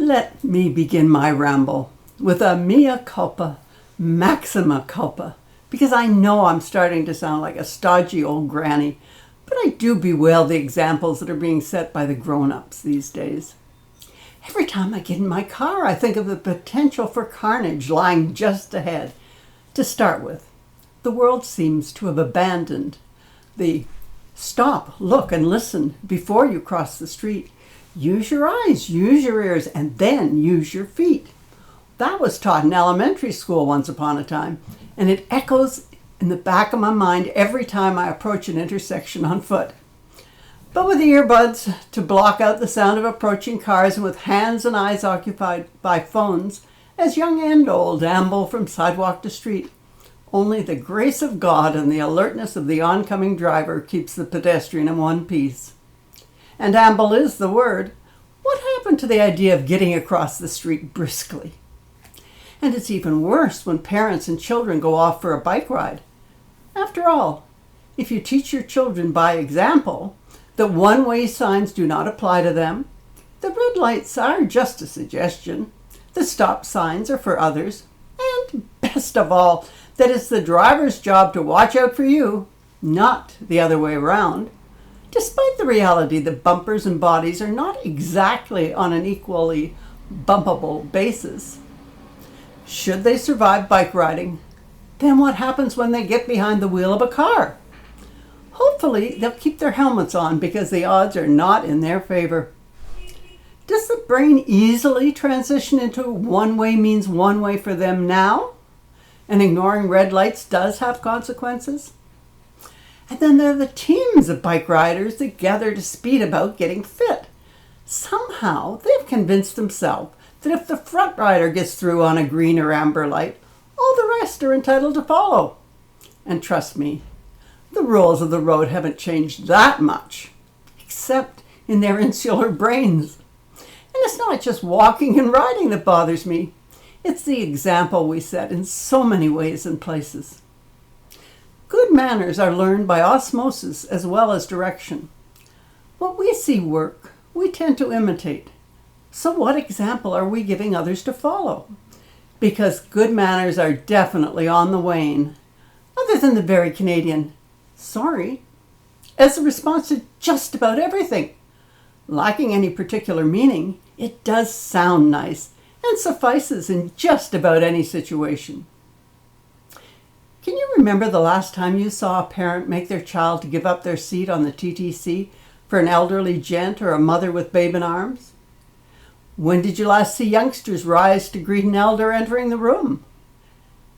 Let me begin my ramble with a mea culpa, maxima culpa, because I know I'm starting to sound like a stodgy old granny, but I do bewail the examples that are being set by the grown-ups these days. Every time I get in my car, I think of the potential for carnage lying just ahead. To start with, the world seems to have abandoned the stop, look, and listen before you cross the street. Use your eyes, use your ears, and then use your feet. That was taught in elementary school once upon a time, and it echoes in the back of my mind every time I approach an intersection on foot. But with earbuds to block out the sound of approaching cars and with hands and eyes occupied by phones, as young and old amble from sidewalk to street, only the grace of God and the alertness of the oncoming driver keeps the pedestrian in one piece. And amble is the word. What happened to the idea of getting across the street briskly? And it's even worse when parents and children go off for a bike ride. After all, if you teach your children by example that one-way signs do not apply to them, the red lights are just a suggestion, the stop signs are for others, and best of all, that it's the driver's job to watch out for you, not the other way around, despite the reality that bumpers and bodies are not exactly on an equally bumpable basis. Should they survive bike riding, then what happens when they get behind the wheel of a car? Hopefully, they'll keep their helmets on because the odds are not in their favor. Does the brain easily transition into one way means one way for them now? And ignoring red lights does have consequences? And then there are the teams of bike riders that gather to speed about getting fit. Somehow, they've convinced themselves that if the front rider gets through on a green or amber light, all the rest are entitled to follow. And trust me, the rules of the road haven't changed that much, except in their insular brains. And it's not just walking and riding that bothers me. It's the example we set in so many ways and places. Good manners are learned by osmosis as well as direction. What we see work, we tend to imitate. So what example are we giving others to follow? Because good manners are definitely on the wane, other than the very Canadian, sorry, as a response to just about everything. Lacking any particular meaning, it does sound nice and suffices in just about any situation. Can you remember the last time you saw a parent make their child to give up their seat on the TTC for an elderly gent or a mother with babe in arms? When did you last see youngsters rise to greet an elder entering the room?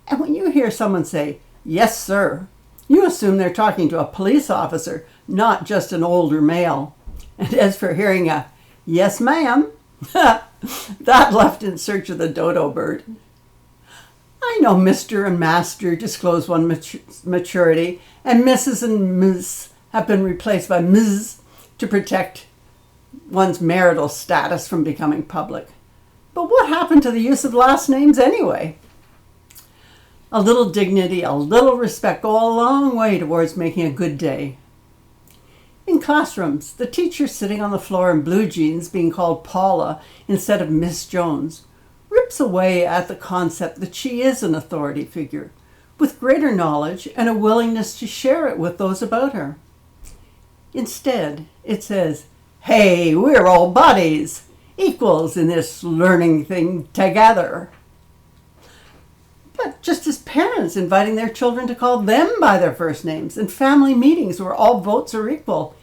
And when you hear someone say, "Yes, sir," you assume they're talking to a police officer, not just an older male. And as for hearing a "yes, ma'am," that left in search of the dodo bird. I know Mr. and Master disclose one maturity, and Mrs. and Ms. have been replaced by Ms. to protect one's marital status from becoming public. But what happened to the use of last names anyway? A little dignity, a little respect go a long way towards making a good day. In classrooms, the teacher sitting on the floor in blue jeans being called Paula instead of Miss Jones rips away at the concept that she is an authority figure, with greater knowledge and a willingness to share it with those about her. Instead, it says, "Hey, we're all buddies, equals in this learning thing together." But just as parents inviting their children to call them by their first names and family meetings where all votes are equal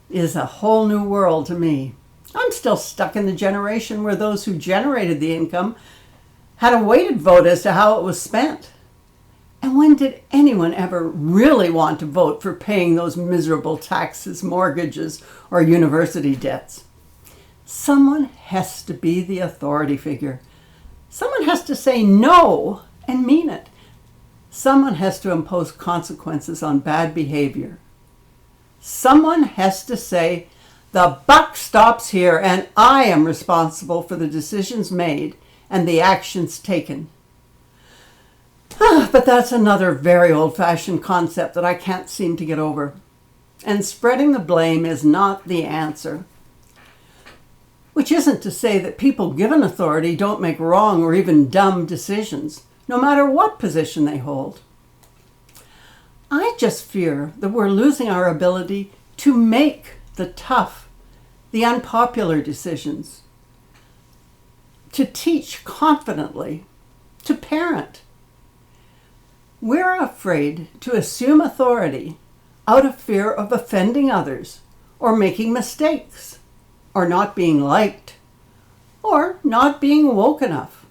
is a whole new world to me. I'm still stuck in the generation where those who generated the income had a weighted vote as to how it was spent. And when did anyone ever really want to vote for paying those miserable taxes, mortgages, or university debts? Someone has to be the authority figure. Someone has to say no and mean it. Someone has to impose consequences on bad behavior. Someone has to say, "The buck stops here and I am responsible for the decisions made and the actions taken." But that's another very old-fashioned concept that I can't seem to get over. And spreading the blame is not the answer. We which isn't to say that people given authority don't make wrong or even dumb decisions, no matter what position they hold. I just fear that we're losing our ability to make the tough, the unpopular decisions, to teach confidently, to parent. We're afraid to assume authority out of fear of offending others, or making mistakes, or not being liked, or not being woke enough.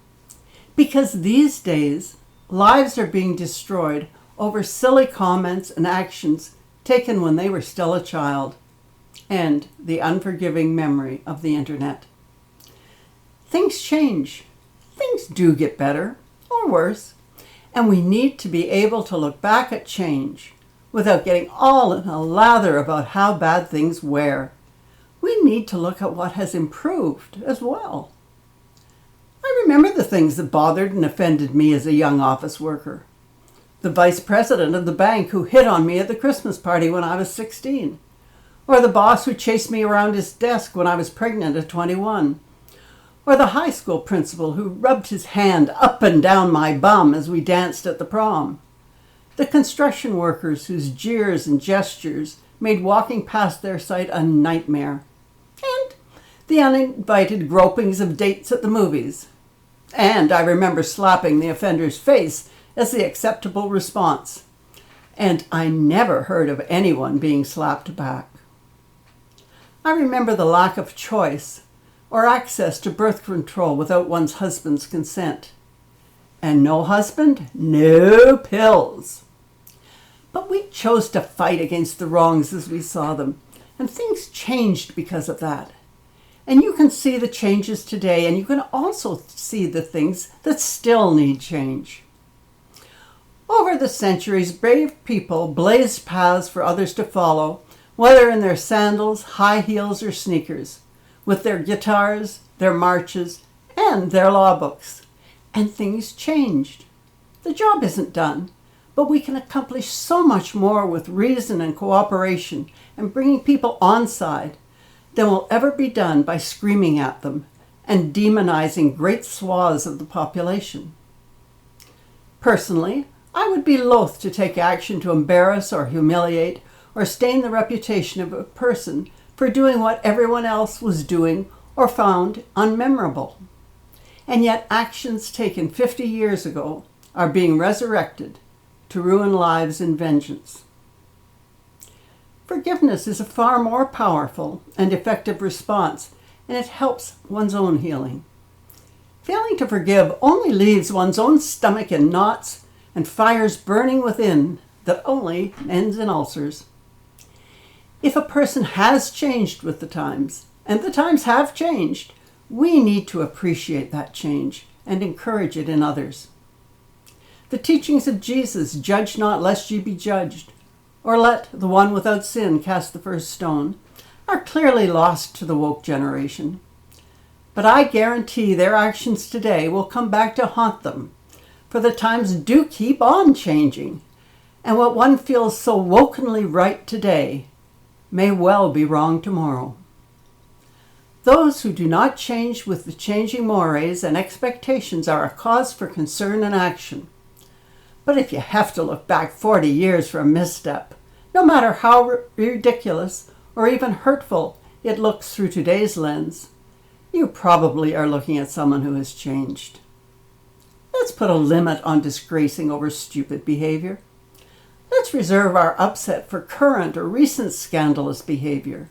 Because these days, lives are being destroyed over silly comments and actions taken when they were still a child, and the unforgiving memory of the internet. Things change. Things do get better, or worse, and we need to be able to look back at change without getting all in a lather about how bad things were. We need to look at what has improved as well. I remember the things that bothered and offended me as a young office worker. The vice president of the bank who hit on me at the Christmas party when I was 16, or the boss who chased me around his desk when I was pregnant at 21, or the high school principal who rubbed his hand up and down my bum as we danced at the prom, the construction workers whose jeers and gestures made walking past their site a nightmare, and the uninvited gropings of dates at the movies. And I remember slapping the offender's face as the acceptable response. And I never heard of anyone being slapped back. I remember the lack of choice or access to birth control without one's husband's consent. And no husband, no pills. But we chose to fight against the wrongs as we saw them, and things changed because of that. And you can see the changes today, and you can also see the things that still need change. Over the centuries, brave people blazed paths for others to follow, whether in their sandals, high heels, or sneakers, with their guitars, their marches, and their law books. And things changed. The job isn't done, but we can accomplish so much more with reason and cooperation and bringing people on side than will ever be done by screaming at them and demonizing great swaths of the population. Personally, I would be loath to take action to embarrass or humiliate or stain the reputation of a person for doing what everyone else was doing or found unmemorable. And yet actions taken 50 years ago are being resurrected to ruin lives in vengeance. Forgiveness is a far more powerful and effective response, and it helps one's own healing. Failing to forgive only leaves one's own stomach in knots and fires burning within that only ends in ulcers. If a person has changed with the times, and the times have changed, we need to appreciate that change and encourage it in others. The teachings of Jesus, "Judge not lest ye be judged," or "let the one without sin cast the first stone," are clearly lost to the woke generation. But I guarantee their actions today will come back to haunt them, for the times do keep on changing, and what one feels so wokenly right today may well be wrong tomorrow. Those who do not change with the changing mores and expectations are a cause for concern and action. But if you have to look back 40 years for a misstep, no matter how ridiculous or even hurtful it looks through today's lens, you probably are looking at someone who has changed. Let's put a limit on disgracing over stupid behavior. Let's reserve our upset for current or recent scandalous behavior.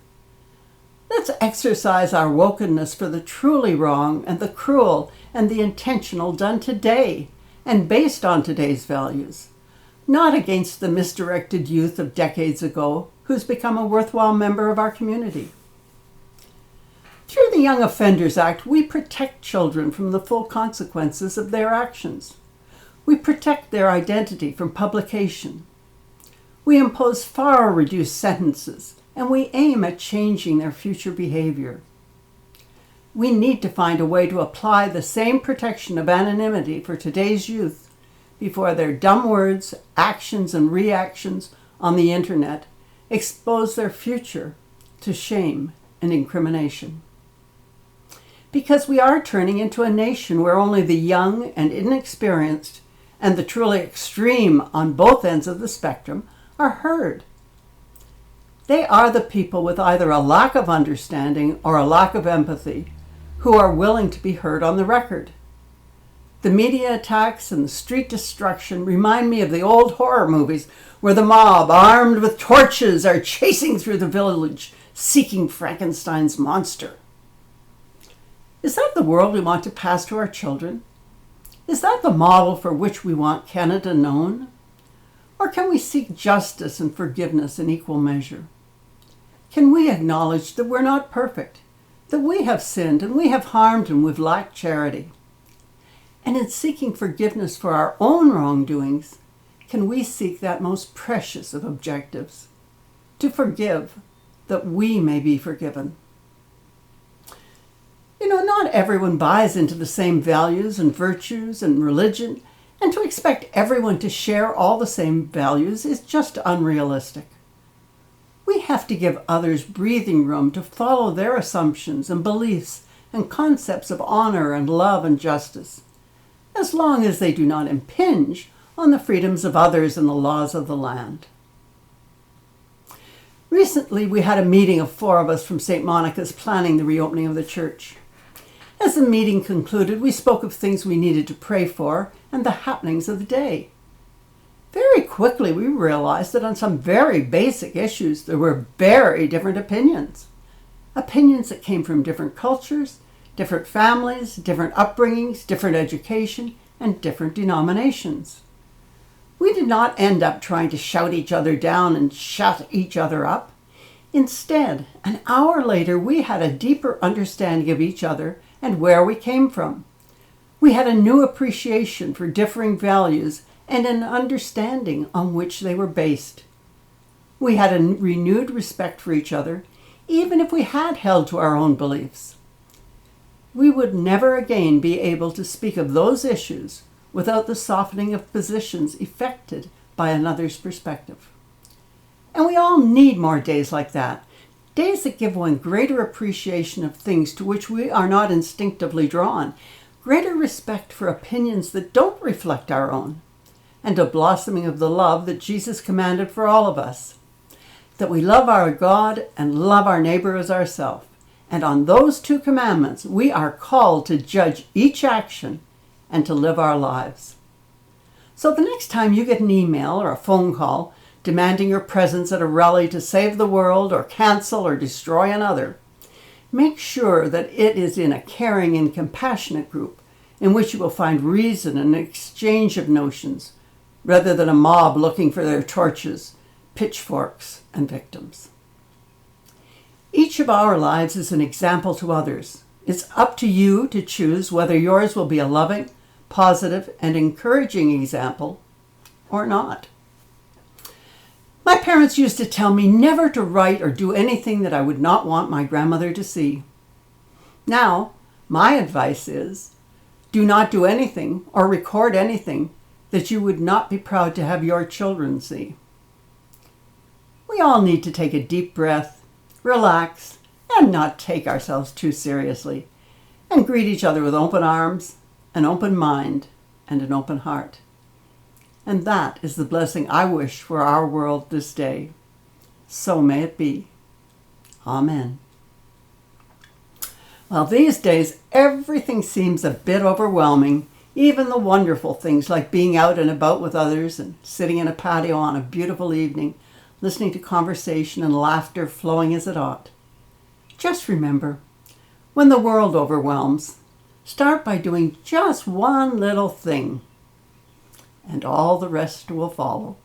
Let's exercise our wokenness for the truly wrong and the cruel and the intentional done today and based on today's values, not against the misdirected youth of decades ago who's become a worthwhile member of our community. Through the Young Offenders Act, we protect children from the full consequences of their actions. We protect their identity from publication. We impose far reduced sentences, and we aim at changing their future behavior. We need to find a way to apply the same protection of anonymity for today's youth before their dumb words, actions, and reactions on the internet expose their future to shame and incrimination. because we are turning into a nation where only the young and inexperienced and the truly extreme on both ends of the spectrum are heard. They are the people with either a lack of understanding or a lack of empathy who are willing to be heard on the record. The media attacks and the street destruction remind me of the old horror movies where the mob, armed with torches, are chasing through the village seeking Frankenstein's monster. Is that the world we want to pass to our children? Is that the model for which we want Canada known? Or can we seek justice and forgiveness in equal measure? Can we acknowledge that we're not perfect, that we have sinned and we have harmed and we've lacked charity? And in seeking forgiveness for our own wrongdoings, can we seek that most precious of objectives, to forgive that we may be forgiven? Not everyone buys into the same values and virtues and religion, and to expect everyone to share all the same values is just unrealistic. We have to give others breathing room to follow their assumptions and beliefs and concepts of honor and love and justice, as long as they do not impinge on the freedoms of others and the laws of the land. Recently, we had a meeting of 4 of us from St. Monica's planning the reopening of the church. As the meeting concluded, we spoke of things we needed to pray for and the happenings of the day. Very quickly, we realized that on some very basic issues, there were very different opinions. Opinions that came from different cultures, different families, different upbringings, different education, and different denominations. We did not end up trying to shout each other down and shut each other up. Instead, an hour later, we had a deeper understanding of each other and where we came from. We had a new appreciation for differing values and an understanding on which they were based. We had a renewed respect for each other, even if we had held to our own beliefs. We would never again be able to speak of those issues without the softening of positions effected by another's perspective. And we all need more days like that, days that give one greater appreciation of things to which we are not instinctively drawn, greater respect for opinions that don't reflect our own, and a blossoming of the love that Jesus commanded for all of us, that we love our God and love our neighbor as ourselves. And on those 2 commandments, we are called to judge each action and to live our lives. So the next time you get an email or a phone call demanding your presence at a rally to save the world or cancel or destroy another, make sure that it is in a caring and compassionate group in which you will find reason and exchange of notions, rather than a mob looking for their torches, pitchforks, and victims. Each of our lives is an example to others. It's up to you to choose whether yours will be a loving, positive, and encouraging example or not. My parents used to tell me never to write or do anything that I would not want my grandmother to see. Now, my advice is, do not do anything or record anything that you would not be proud to have your children see. We all need to take a deep breath, relax, and not take ourselves too seriously, and greet each other with open arms, an open mind, and an open heart. And that is the blessing I wish for our world this day. So may it be. Amen. Well, these days, everything seems a bit overwhelming, even the wonderful things like being out and about with others and sitting in a patio on a beautiful evening, listening to conversation and laughter flowing as it ought. Just remember, when the world overwhelms, start by doing just one little thing, and all the rest will follow.